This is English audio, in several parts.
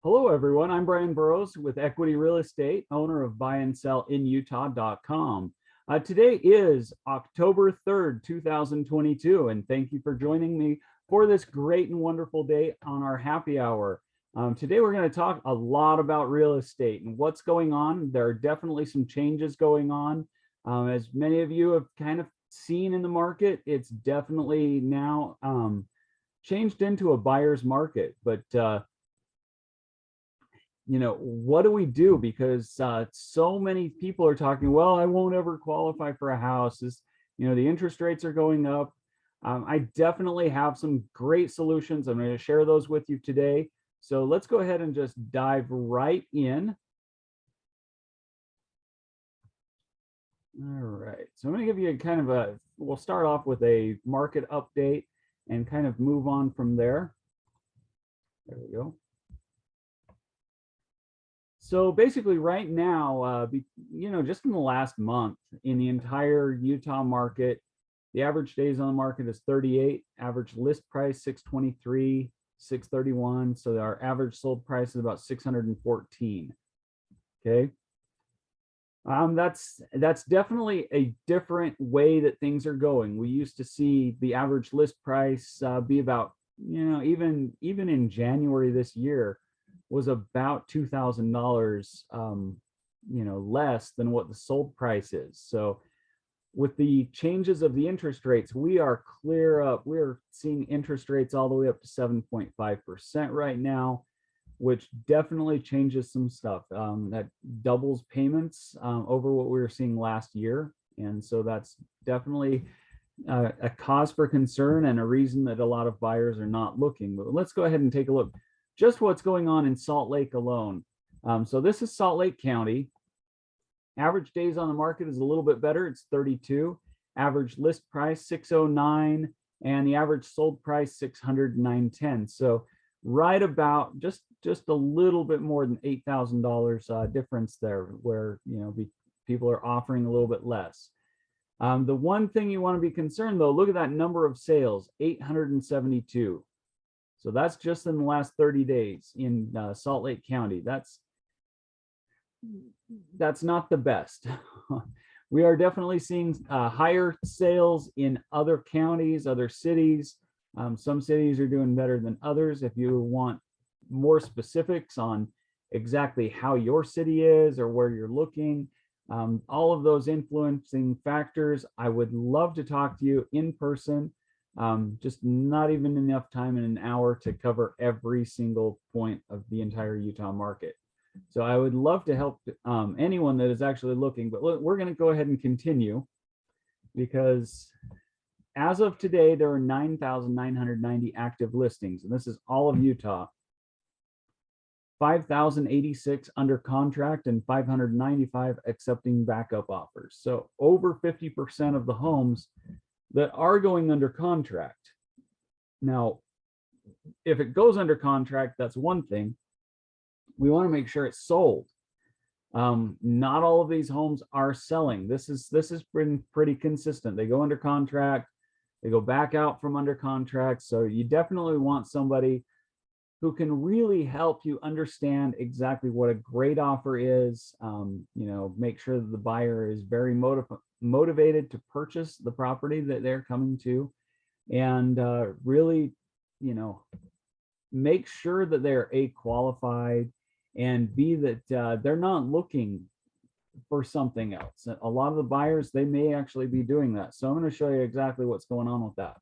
Hello, everyone. I'm Brian Burrows with Equity Real Estate, owner of buyandsellinutah.com. Today is October 3rd, 2022, and thank you for joining me for this great and wonderful day on our happy hour. Today, we're going to talk a lot about real estate and what's going on. There are definitely some changes going on. As many of you have kind of seen in the market, it's definitely now changed into a buyer's market, but what do we do? Because so many people are talking, well, I won't ever qualify for a house. The interest rates are going up. I definitely have some great solutions. I'm going to share those with you today. So let's go ahead and just dive right in. All right, so I'm going to give you we'll start off with a market update and kind of move on from there. There we go. So basically right now, just in the last month in the entire Utah market, the average days on the market is 38, average list price 623, 631. So our average sold price is about 614. Okay. That's definitely a different way that things are going. We used to see the average list price be about, even in January this year, was about $2,000, less than what the sold price is. So with the changes of the interest rates, we are clear up. We're seeing interest rates all the way up to 7.5% right now, which definitely changes some stuff. That doubles payments over what we were seeing last year. And so that's definitely a cause for concern and a reason that a lot of buyers are not looking. But let's go ahead and take a look just what's going on in Salt Lake alone. So this is Salt Lake County. Average days on the market is a little bit better. It's 32. Average list price 609, and the average sold price 609.10. So right about just a little bit more than $8,000 difference there, where people are offering a little bit less. The one thing you want to be concerned though, look at that number of sales, 872. So that's just in the last 30 days in Salt Lake County. That's not the best. We are definitely seeing higher sales in other counties, other cities. Some cities are doing better than others. If you want more specifics on exactly how your city is or where you're looking, all of those influencing factors, I would love to talk to you in person. Just not even enough time in an hour to cover every single point of the entire Utah market. So I would love to help anyone that is actually looking, but we're going to go ahead and continue, because as of today, there are 9,990 active listings, and this is all of Utah. 5,086 under contract and 595 accepting backup offers. So over 50% of the homes that are going under contract. Now, if it goes under contract, that's one thing. We want to make sure it's sold. Not all of these homes are selling. This has been pretty consistent. They go under contract, they go back out from under contract. So you definitely want somebody who can really help you understand exactly what a great offer is. Make sure that the buyer is very motivated to purchase the property that they're coming to, and really, make sure that they're A, qualified, and B, that they're not looking for something else. A lot of the buyers, they may actually be doing that. So I'm going to show you exactly what's going on with that.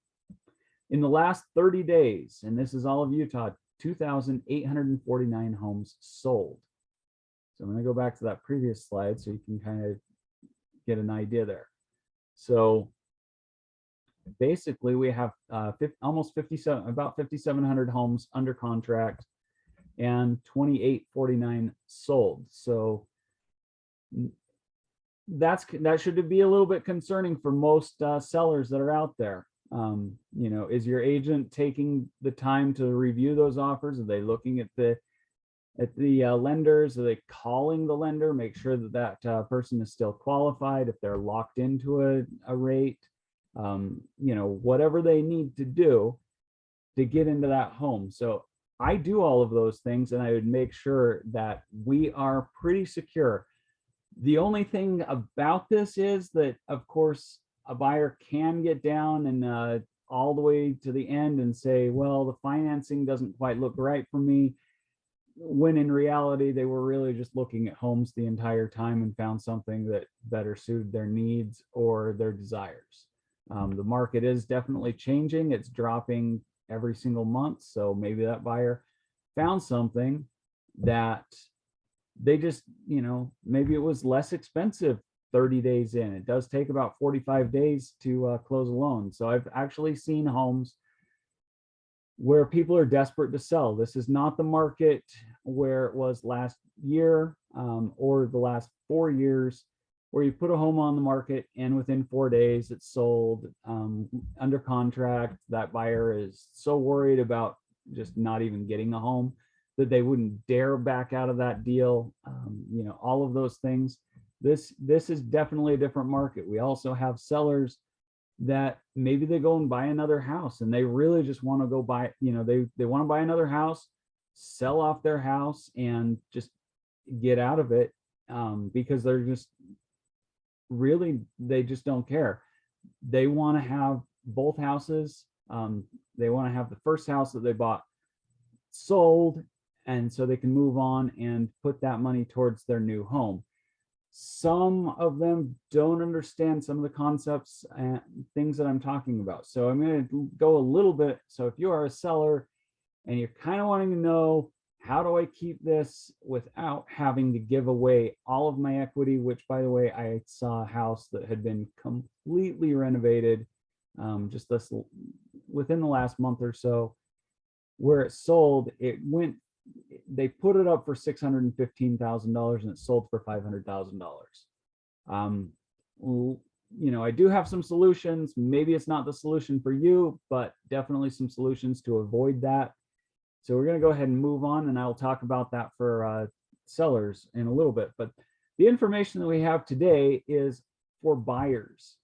In the last 30 days, and this is all of Utah, 2,849 homes sold. So I'm going to go back to that previous slide so you can kind of get an idea there. So basically we have about 5,700 homes under contract and 2,849 sold. So that should be a little bit concerning for most sellers that are out there. Is your agent taking the time to review those offers? Are they looking at the lenders? Are they calling the lender, make sure that person is still qualified, if they're locked into a rate, whatever they need to do to get into that home. So I do all of those things, and I would make sure that we are pretty secure. The only thing about this is that, of course, a buyer can get down and all the way to the end and say, well, the financing doesn't quite look right for me, when in reality, they were really just looking at homes the entire time and found something that better suited their needs or their desires. The market is definitely changing. It's dropping every single month. So maybe that buyer found something that they just, maybe it was less expensive 30 days in. It does take about 45 days to close a loan. So I've actually seen homes where people are desperate to sell. This is not the market where it was last year or the last 4 years, where you put a home on the market and within 4 days it's sold under contract. That buyer is so worried about just not even getting a home that they wouldn't dare back out of that deal. All of those things. This is definitely a different market. We also have sellers that maybe they go and buy another house and they really just want to go buy, they want to buy another house, sell off their house and just get out of it because they're just really, they just don't care. They want to have both houses. They want to have the first house that they bought sold, and so they can move on and put that money towards their new home. Some of them don't understand some of the concepts and things that I'm talking about. So I'm going to go a little bit. So if you are a seller and you're kind of wanting to know, how do I keep this without having to give away all of my equity, which, by the way, I saw a house that had been completely renovated just within the last month or so, where it sold. They put it up for $615,000 and it sold for $500,000. I do have some solutions. Maybe it's not the solution for you, but definitely some solutions to avoid that. So we're going to go ahead and move on, and I'll talk about that for sellers in a little bit. But the information that we have today is for buyers.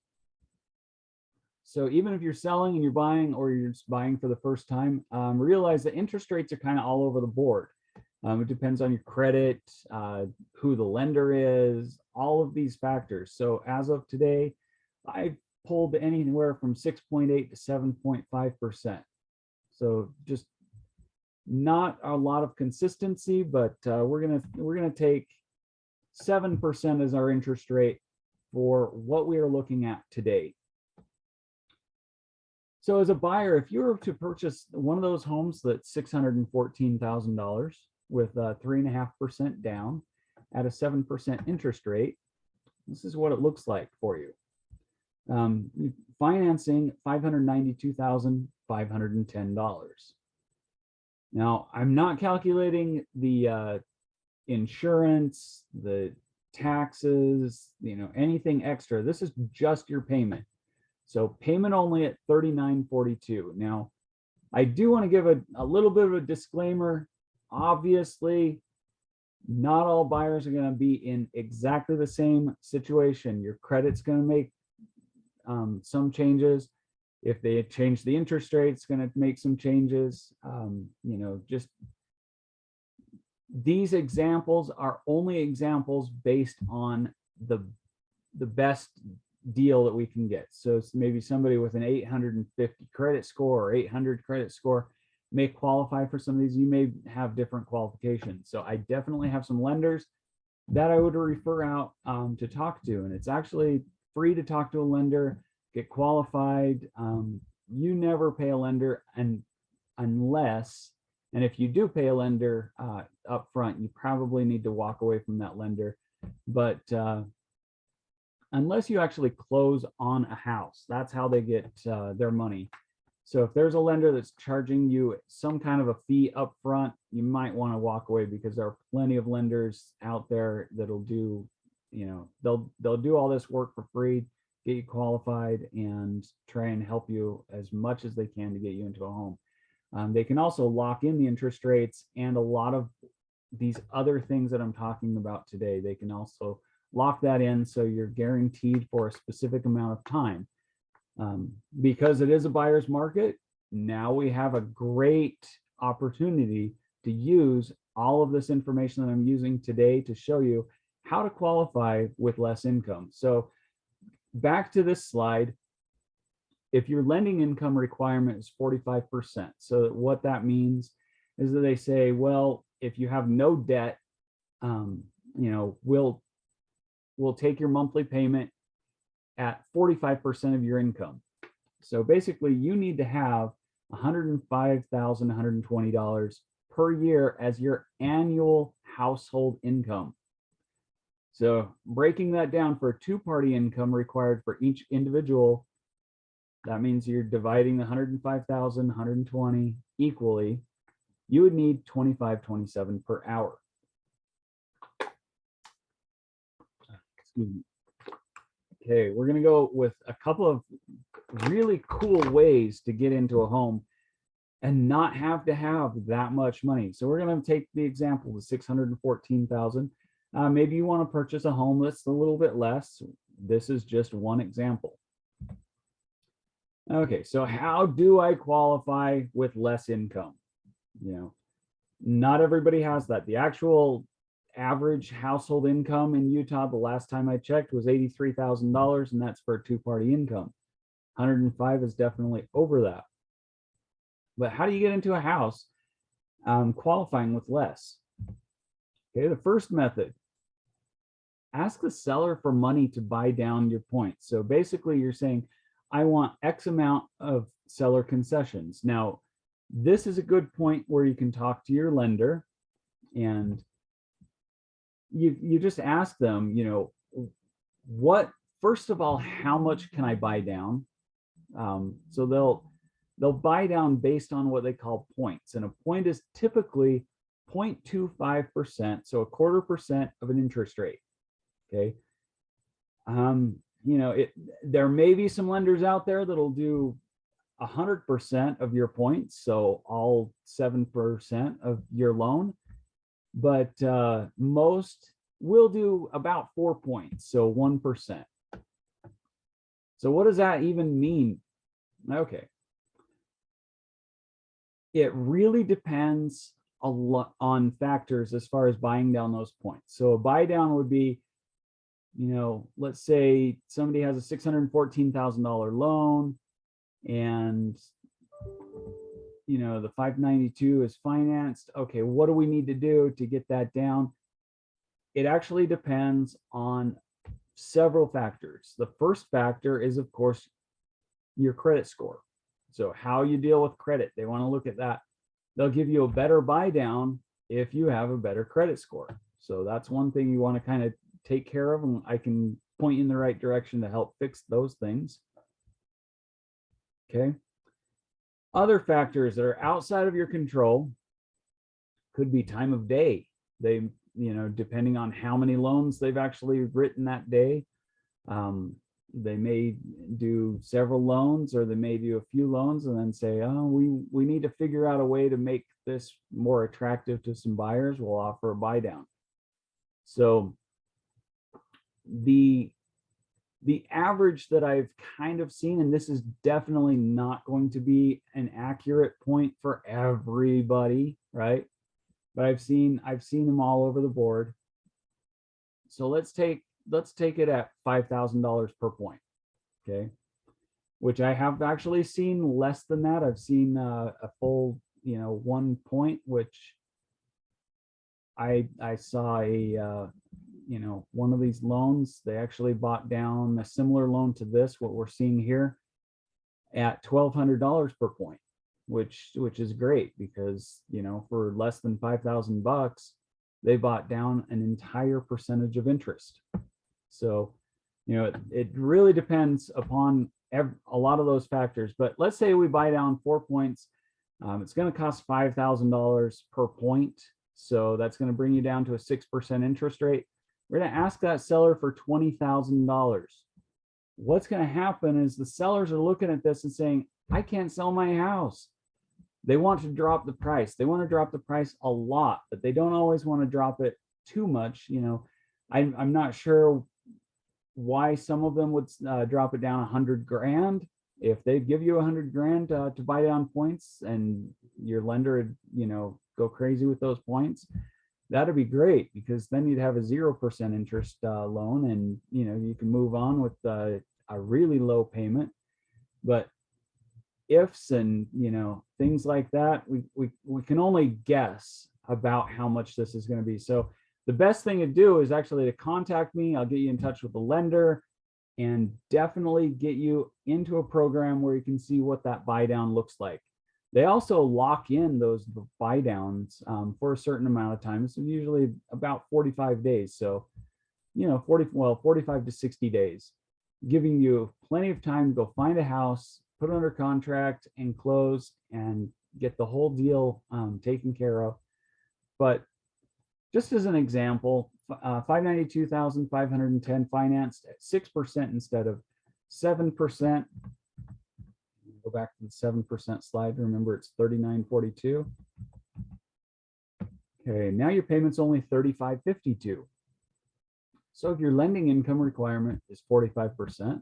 So even if you're selling and you're buying, or you're just buying for the first time, realize that interest rates are kind of all over the board. It depends on your credit, who the lender is, all of these factors. So as of today, I've pulled anywhere from 6.8 to 7.5%. So just not a lot of consistency, but we're gonna take 7% as our interest rate for what we are looking at today. So as a buyer, if you were to purchase one of those homes that's $614,000 with 3.5% down at a 7% interest rate, this is what it looks like for you. Financing $592,510. Now, I'm not calculating the insurance, the taxes, anything extra. This is just your payment. So payment only at $39.42. Now, I do want to give a little bit of a disclaimer. Obviously, not all buyers are going to be in exactly the same situation. Your credit's going to make some changes. If they change the interest rate, it's going to make some changes. Just these examples are only examples based on the best deal that we can get. So maybe somebody with an 850 credit score or 800 credit score may qualify for some of these. You may have different qualifications. So I definitely have some lenders that I would refer out to talk to, and it's actually free to talk to a lender, get qualified. You never pay a lender unless, and if you do pay a lender up front, you probably need to walk away from that lender. But unless you actually close on a house, that's how they get their money. So if there's a lender that's charging you some kind of a fee up front, you might want to walk away, because there are plenty of lenders out there that'll do, they'll do all this work for free, get you qualified, and try and help you as much as they can to get you into a home. They can also lock in the interest rates and a lot of these other things that I'm talking about today. They can also lock that in, so you're guaranteed for a specific amount of time. Because it is a buyer's market, now we have a great opportunity to use all of this information that I'm using today to show you how to qualify with less income. So back to this slide, if your lending income requirement is 45%, so what that means is that they say, well, if you have no debt, we'll take your monthly payment at 45% of your income. So basically, you need to have $105,120 per year as your annual household income. So breaking that down for a two-party income required for each individual, that means you're dividing the 105,120 equally. You would need $25.27 per hour. Excuse me. Okay, we're going to go with a couple of really cool ways to get into a home and not have to have that much money. So we're going to take the example of 614,000. Maybe you want to purchase a home that's a little bit less. This is just one example. Okay, so how do I qualify with less income? Not everybody has that. The actual average household income in Utah, the last time I checked, was $83,000, and that's for a two-party income. 105 is definitely over that. But how do you get into a house qualifying with less? Okay, the first method, ask the seller for money to buy down your points. So basically you're saying, I want X amount of seller concessions. Now, this is a good point where you can talk to your lender and you just ask them, first of all, how much can I buy down? So they'll buy down based on what they call points. And a point is typically 0.25%, so 1/4% of an interest rate. Okay. There may be some lenders out there that'll do 100% of your points, so all 7% of your loan, but most will do about 4 points, so 1%. So what does that even mean? Okay. It really depends a lot on factors as far as buying down those points. So a buy down would be, let's say somebody has a $614,000 loan and the 592 is financed. Okay, what do we need to do to get that down? It actually depends on several factors. The first factor is, of course, your credit score. So how you deal with credit, they want to look at that. They'll give you a better buy down if you have a better credit score. So that's one thing you want to kind of take care of, and I can point you in the right direction to help fix those things. Okay. Other factors that are outside of your control could be time of day. They, depending on how many loans they've actually written that day, they may do several loans, or they may do a few loans and then say, oh, we need to figure out a way to make this more attractive to some buyers. We'll offer a buy down. So the average that I've kind of seen, and this is definitely not going to be an accurate point for everybody, right? But I've seen them all over the board. So let's take it at $5,000 per point, okay? Which I have actually seen less than that. I've seen a full, 1 point, which I saw a one of these loans. They actually bought down a similar loan to this, what we're seeing here, at $1,200 per point, which is great because for less than $5,000, they bought down an entire percentage of interest. So it really depends upon a lot of those factors. But let's say we buy down 4 points. It's going to cost $5,000 per point, so that's going to bring you down to a 6% interest rate. We're going to ask that seller for $20,000. What's going to happen is the sellers are looking at this and saying, I can't sell my house. They want to drop the price. They want to drop the price a lot, but they don't always want to drop it too much. I'm not sure why some of them would drop it down 100 grand if they give you 100 grand to buy down points and your lender would, go crazy with those points, that'd be great, because then you'd have a 0% interest loan, and you can move on with a really low payment. But ifs and things like that, we can only guess about how much this is going to be. So the best thing to do is actually to contact me. I'll get you in touch with the lender and definitely get you into a program where you can see what that buy down looks like. They also lock in those buy downs for a certain amount of time. So usually about 45 days. So, 45 to 60 days, giving you plenty of time to go find a house, put it under contract and close and get the whole deal taken care of. But just as an example, 592,510 financed at 6% instead of 7%. Go back to the 7% slide. Remember, it's 39.42. Okay, now your payment's only 35.52. So if your lending income requirement is 45%,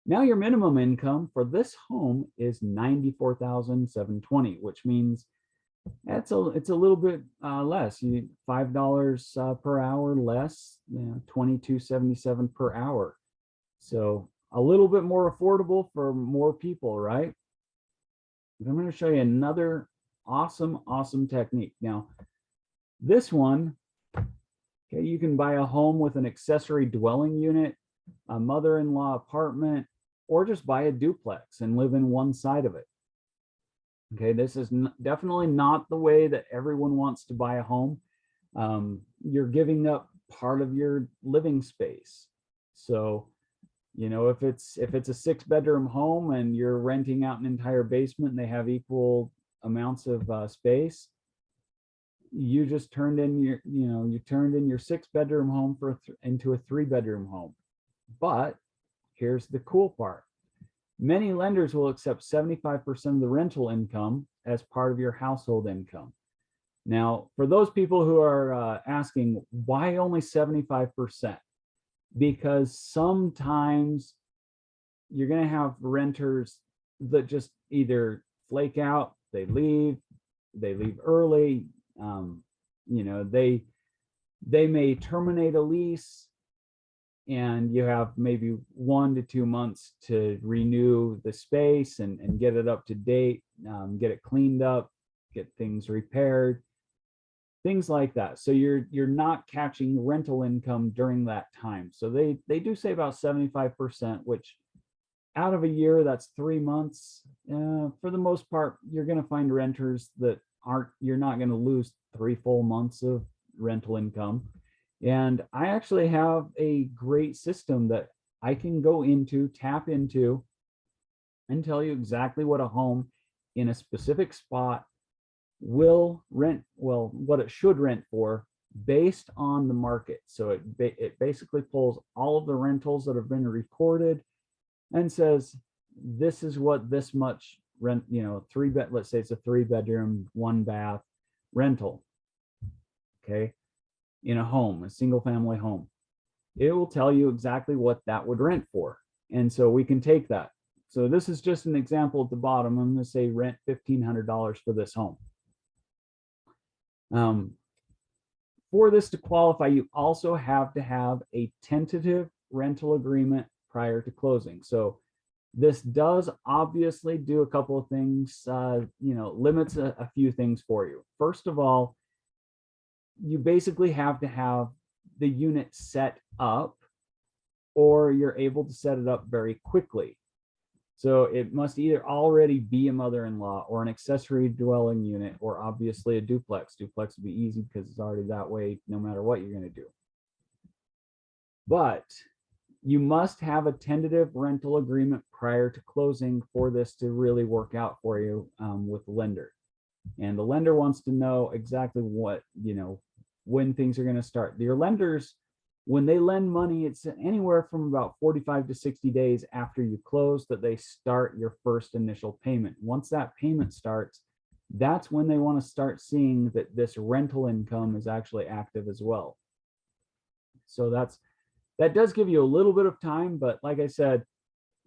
now your minimum income for this home is 94,720, which means it's a little bit less. You need $5 per hour less, $22.77 per hour. So a little bit more affordable for more people, right? I'm going to show you another awesome technique. Now, this one, okay, you can buy a home with an accessory dwelling unit, a mother-in-law apartment, or just buy a duplex and live in one side of it. Okay, this is definitely not the way that everyone wants to buy a home. You're giving up part of your living space. So, if it's a 6-bedroom home and you're renting out an entire basement and they have equal amounts of space, you just turned in your 6-bedroom home into a 3-bedroom home. But here's the cool part. Many lenders will accept 75% of the rental income as part of your household income. Now, for those people who are asking, why only 75%? Because sometimes you're going to have renters that just either flake out, they leave early, they may terminate a lease, and you have maybe 1 to 2 months to renew the space and get it up to date, get it cleaned up, get things repaired, things like that. So you're not catching rental income during that time. So they do say about 75%, which out of a year, that's 3 months. For the most part, you're going to find renters that you're not going to lose 3 full months of rental income. And I actually have a great system that I can go into, tap into, and tell you exactly what a home in a specific spot will rent, well, what it should rent for based on the market. So it basically pulls all of the rentals that have been recorded and says, this is what this much rent, let's say it's a 3-bedroom, 1-bath rental. Okay. In a home, a single family home, it will tell you exactly what that would rent for. And so we can take that. So this is just an example at the bottom. I'm going to say rent $1,500 for this home. For this to qualify, you also have to have a tentative rental agreement prior to closing. So this does obviously do a couple of things, limits a few things for you. First of all, you basically have to have the unit set up, or you're able to set it up very quickly. So it must either already be a mother-in-law or an accessory dwelling unit, or obviously a duplex. Duplex would be easy because it's already that way no matter what you're going to do. But you must have a tentative rental agreement prior to closing for this to really work out for you with the lender. And the lender wants to know exactly what, when things are going to start. Your lenders, when they lend money, it's anywhere from about 45 to 60 days after you close that they start your first initial payment. Once that payment starts, that's when they want to start seeing that this rental income is actually active as well. So that does give you a little bit of time, but like I said,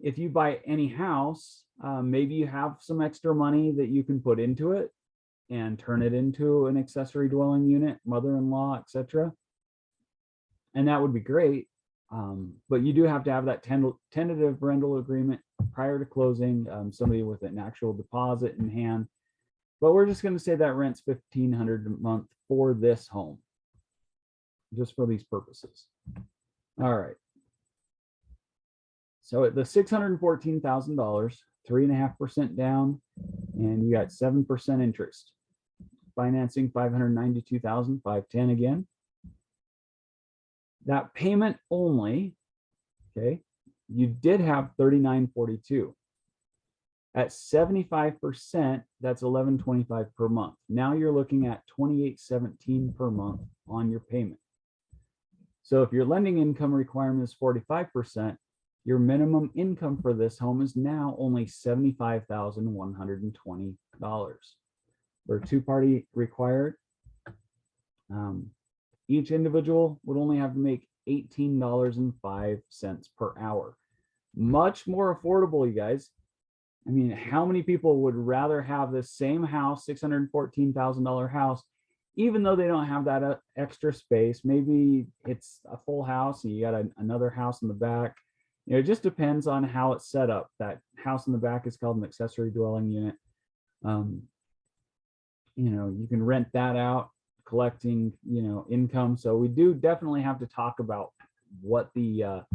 if you buy any house, maybe you have some extra money that you can put into it and turn it into an accessory dwelling unit, mother-in-law, etc. And that would be great. But you do have to have that tentative rental agreement prior to closing, somebody with an actual deposit in hand. But we're just going to say that rent's $1,500 a month for this home, just for these purposes. All right. So at the $614,000, 3.5% down, and you got 7% interest. Financing $592,510 again. That payment only, okay, you did have $39.42. At 75%, that's $11.25 per month. Now you're looking at $28.17 per month on your payment. So if your lending income requirement is 45%, your minimum income for this home is now only $75,120. For a two-party required, each individual would only have to make $18.05 per hour. Much more affordable, you guys. I mean, how many people would rather have this same house, $614,000 house, even though they don't have that extra space? Maybe it's a full house and you got another house in the back. You know, it just depends on how it's set up. That house in the back is called an accessory dwelling unit. You know, you can rent that out, collecting, you know, income. So we do definitely have to talk about what the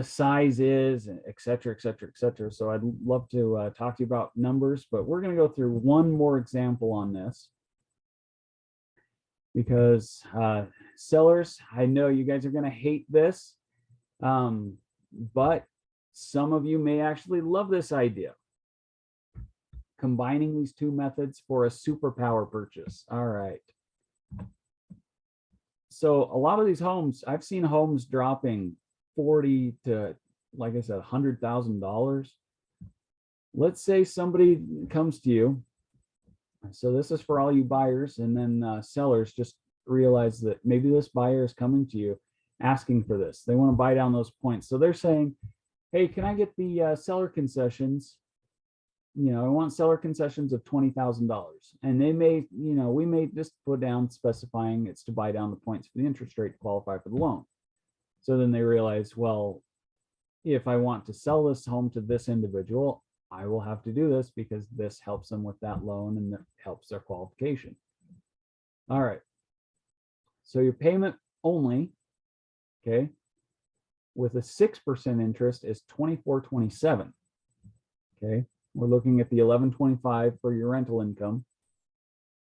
size is, et cetera, et cetera, et cetera. So I'd love to talk to you about numbers, but we're going to go through one more example on this, because sellers, I know you guys are going to hate this, but some of you may actually love this idea. Combining these two methods for a superpower purchase. All right. So a lot of these homes, I've seen homes dropping 40 to, like I said, $100,000. Let's say somebody comes to you. So this is for all you buyers, and then sellers just realize that maybe this buyer is coming to you asking for this. They want to buy down those points. So they're saying, hey, can I get the seller concessions? You know, I want seller concessions of $20,000. And they may, you know, we may just put down specifying it's to buy down the points for the interest rate to qualify for the loan. So then they realize, well, if I want to sell this home to this individual, I will have to do this because this helps them with that loan and that helps their qualification. All right. So your payment only, okay, with a 6% interest is $24.27. Okay. We're looking at the $11.25 for your rental income.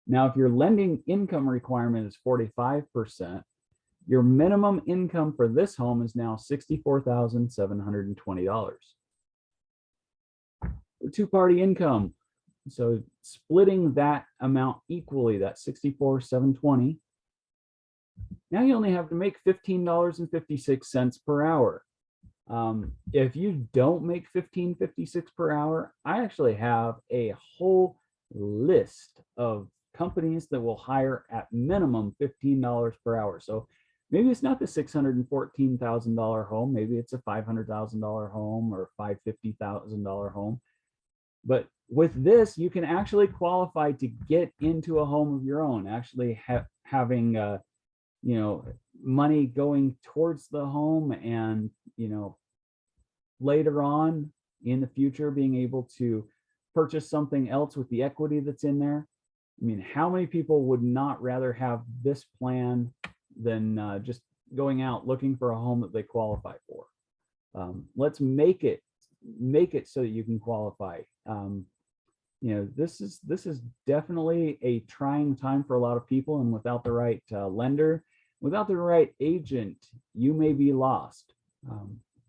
Now, if your lending income requirement is 45%, your minimum income for this home is now $64,720. For two-party income, so splitting that amount equally, that $64,720, now you only have to make $15.56 per hour. If you don't make $15.56 per hour, I actually have a whole list of companies that will hire at minimum $15 per hour. So maybe it's not the $614,000 home, maybe it's a $500,000 home or $550,000 home. But with this, you can actually qualify to get into a home of your own, actually having you know, money going towards the home, and, you know, later on in the future being able to purchase something else with the equity that's in there. I mean, how many people would not rather have this plan than just going out looking for a home that they qualify for? Let's make it so that you can qualify. You know, this is definitely a trying time for a lot of people, and without the right lender, without the right agent, you may be lost.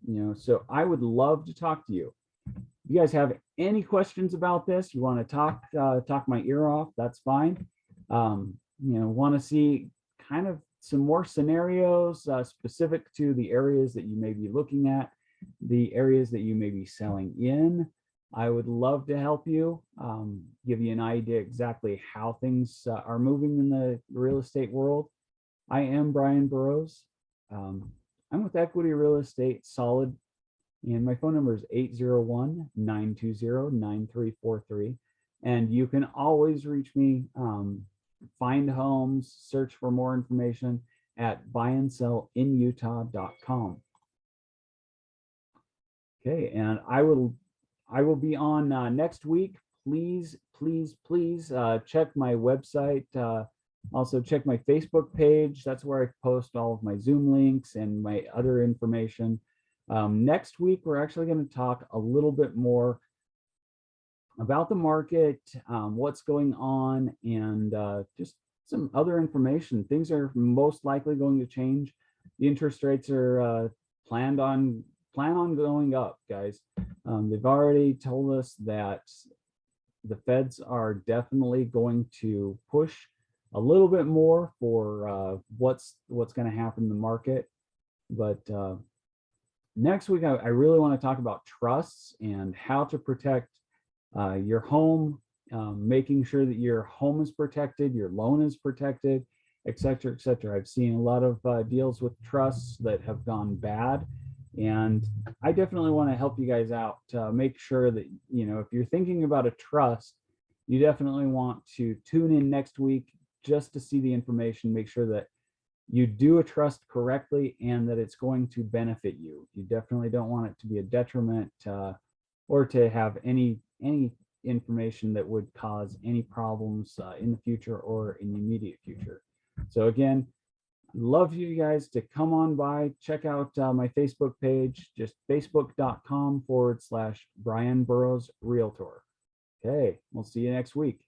You know, so I would love to talk to you. If you guys have any questions about this, you want to talk my ear off, that's fine. You know, want to see kind of some more scenarios specific to the areas that you may be looking at, the areas that you may be selling in. I would love to help you, give you an idea exactly how things are moving in the real estate world. I am Brian Burrows. I'm with Equity Real Estate, solid And my phone number is 801-920-9343. And you can always reach me, find homes, search for more information at buyandsellinutah.com. Okay, and I will be on next week. Please check my website. Also check my Facebook page. That's where I post all of my Zoom links and my other information. Next week, we're actually going to talk a little bit more about the market, what's going on, and just some other information. Things are most likely going to change. The interest rates are plan on going up, guys. They've already told us that the Feds are definitely going to push a little bit more for what's going to happen in the market. But next week, I really want to talk about trusts and how to protect your home, making sure that your home is protected, your loan is protected, et cetera, et cetera. I've seen a lot of deals with trusts that have gone bad, and I definitely want to help you guys out to make sure that, if you're thinking about a trust, you definitely want to tune in next week just to see the information, make sure that you do a trust correctly and that it's going to benefit you. You definitely don't want it to be a detriment or to have any information that would cause any problems in the future or in the immediate future. So again, love you guys to come on by, check out my Facebook page, just facebook.com/Brian Burrows Realtor. Okay, we'll see you next week.